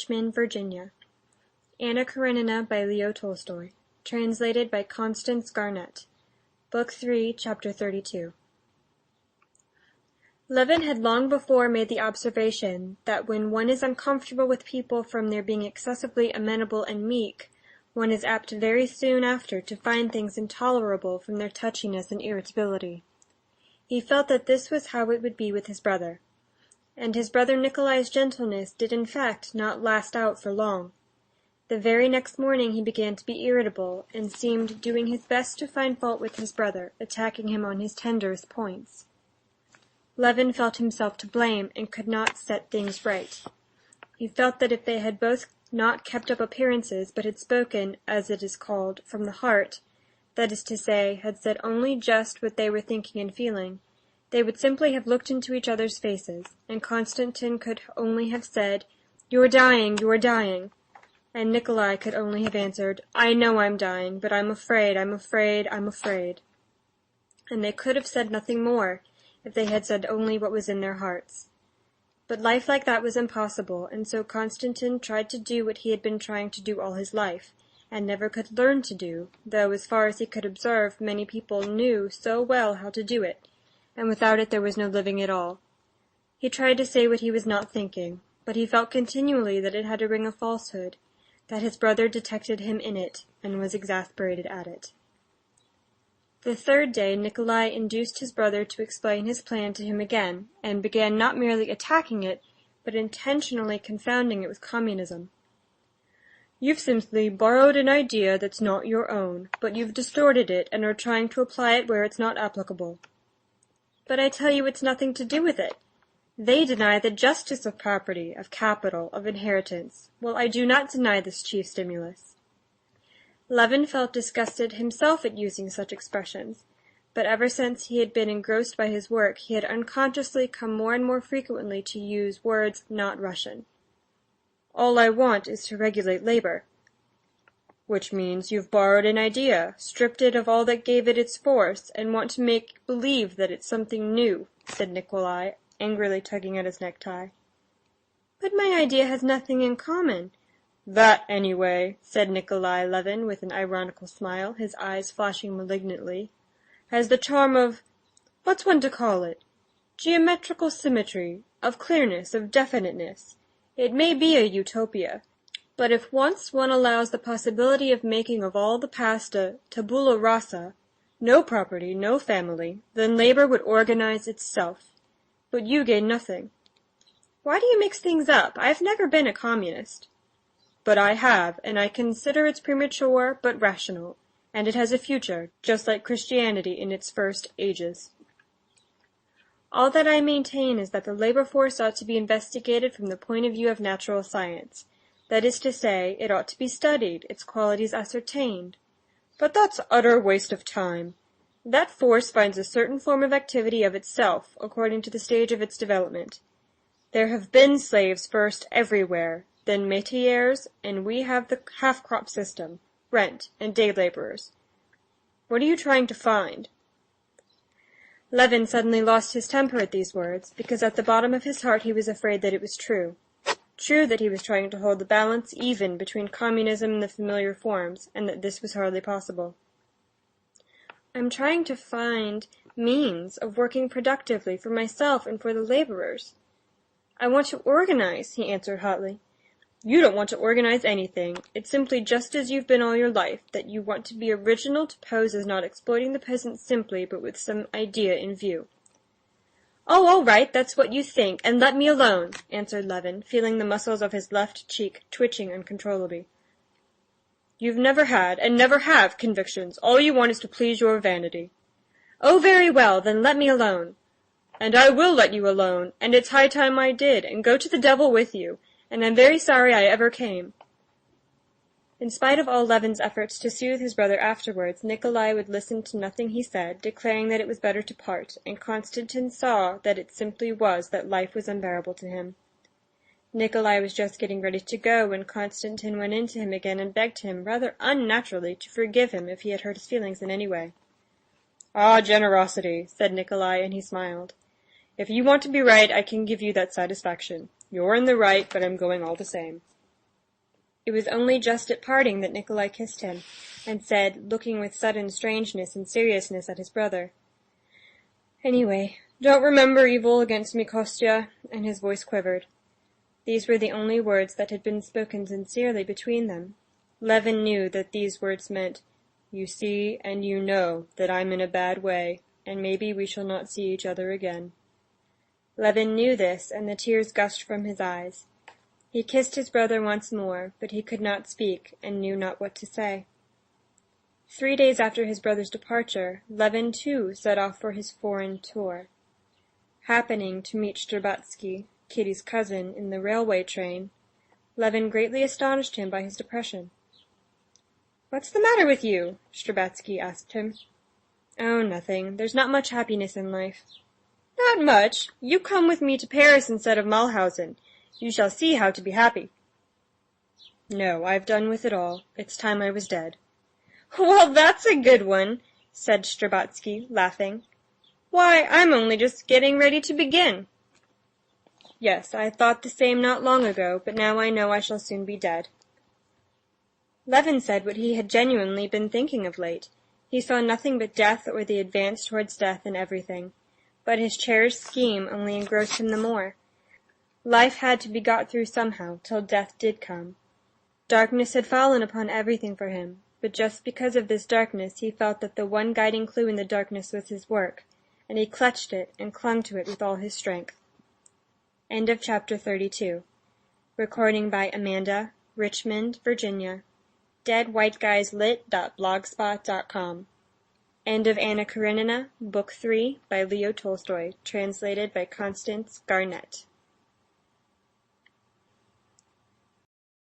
Richmond, Virginia. Anna Karenina by Leo Tolstoy. Translated by Constance Garnett. Book 3, Chapter 32. Levin had long before made the observation that when one is uncomfortable with people from their being excessively amenable and meek, one is apt very soon after to find things intolerable from their touchiness and irritability. He felt that this was how it would be with his brother. And his brother Nikolai's gentleness did in fact not last out for long. The very next morning he began to be irritable, and seemed doing his best to find fault with his brother, attacking him on his tenderest points. Levin felt himself to blame, and could not set things right. He felt that if they had both not kept up appearances, but had spoken, as it is called, from the heart, that is to say, had said only just what they were thinking and feeling, they would simply have looked into each other's faces, and Konstantin could only have said, "You are dying, you are dying," and Nikolai could only have answered, "I know I'm dying, but I'm afraid, I'm afraid, I'm afraid." And they could have said nothing more, if they had said only what was in their hearts. But life like that was impossible, and so Konstantin tried to do what he had been trying to do all his life, and never could learn to do, though, as far as he could observe, many people knew so well how to do it, and without it there was no living at all. He tried to say what he was not thinking, but he felt continually that it had a ring of falsehood, that his brother detected him in it, and was exasperated at it. The third day Nikolai induced his brother to explain his plan to him again, and began not merely attacking it, but intentionally confounding it with communism. "You've simply borrowed an idea that's not your own, but you've distorted it and are trying to apply it where it's not applicable." "But I tell you it's nothing to do with it. They deny the justice of property, of capital, of inheritance, while I do not deny this chief stimulus." Levin felt disgusted himself at using such expressions, but ever since he had been engrossed by his work, he had unconsciously come more and more frequently to use words not Russian. "All I want is to regulate labor." "Which means you've borrowed an idea, stripped it of all that gave it its force, and want to make believe that it's something new," said Nikolai, angrily tugging at his necktie. "But my idea has nothing in common." "That, anyway," said Nikolai Levin with an ironical smile, his eyes flashing malignantly, "has the charm of, what's one to call it? Geometrical symmetry, of clearness, of definiteness. It may be a utopia, but if once one allows the possibility of making of all the past a tabula rasa, no property, no family, then labor would organize itself. But you gain nothing." "Why do you mix things up? I've never been a communist." "But I have, and I consider it's premature but rational, and it has a future, just like Christianity in its first ages." "All that I maintain is that the labor force ought to be investigated from the point of view of natural science. That is to say, it ought to be studied, its qualities ascertained." "But that's utter waste of time. That force finds a certain form of activity of itself, according to the stage of its development. There have been slaves first everywhere, then métayers, and we have the half-crop system, rent, and day laborers. What are you trying to find?" Levin suddenly lost his temper at these words, because at the bottom of his heart he was afraid that it was true. True that he was trying to hold the balance even between communism and the familiar forms, and that this was hardly possible. "I'm trying to find means of working productively for myself and for the laborers." "I want to organize," he answered hotly. "You don't want to organize anything. It's simply just as you've been all your life, that you want to be original, to pose as not exploiting the peasants simply, but with some idea in view." "Oh, all right, that's what you think, and let me alone," answered Levin, feeling the muscles of his left cheek twitching uncontrollably. "You've never had, and never have, convictions. All you want is to please your vanity." "Oh, very well, then let me alone." "And I will let you alone, and it's high time I did, and go to the devil with you, and I'm very sorry I ever came." In spite of all Levin's efforts to soothe his brother afterwards, Nikolai would listen to nothing he said, declaring that it was better to part, and Konstantin saw that it simply was that life was unbearable to him. Nikolai was just getting ready to go when Konstantin went in to him again and begged him, rather unnaturally, to forgive him if he had hurt his feelings in any way. "Ah, generosity," said Nikolai, and he smiled. "If you want to be right, I can give you that satisfaction. You're in the right, but I'm going all the same." It was only just at parting that Nikolai kissed him, and said, looking with sudden strangeness and seriousness at his brother, "Anyway, don't remember evil against me, Kostya," and his voice quivered. These were the only words that had been spoken sincerely between them. Levin knew that these words meant, "You see and you know that I'm in a bad way, and maybe we shall not see each other again." Levin knew this, and the tears gushed from his eyes. He kissed his brother once more, but he could not speak, and knew not what to say. 3 days after his brother's departure, Levin too set off for his foreign tour. Happening to meet Strabatsky, Kitty's cousin, in the railway train, Levin greatly astonished him by his depression. "What's the matter with you?" Strabatsky asked him. "Oh, nothing. There's not much happiness in life." "Not much? You come with me to Paris instead of Mulhausen. You shall see how to be happy." "No, I've done with it all. It's time I was dead." "Well, that's a good one," said Strabatsky, laughing. "Why, I'm only just getting ready to begin." "Yes, I thought the same not long ago, but now I know I shall soon be dead." Levin said what he had genuinely been thinking of late. He saw nothing but death or the advance towards death in everything. But his cherished scheme only engrossed him the more. Life had to be got through somehow, till death did come. Darkness had fallen upon everything for him, but just because of this darkness he felt that the one guiding clue in the darkness was his work, and he clutched it and clung to it with all his strength. End of chapter 32. Recording by Amanda, Richmond, Virginia. deadwhiteguyslit.blogspot.com. End of Anna Karenina, Book 3, by Leo Tolstoy, translated by Constance Garnett.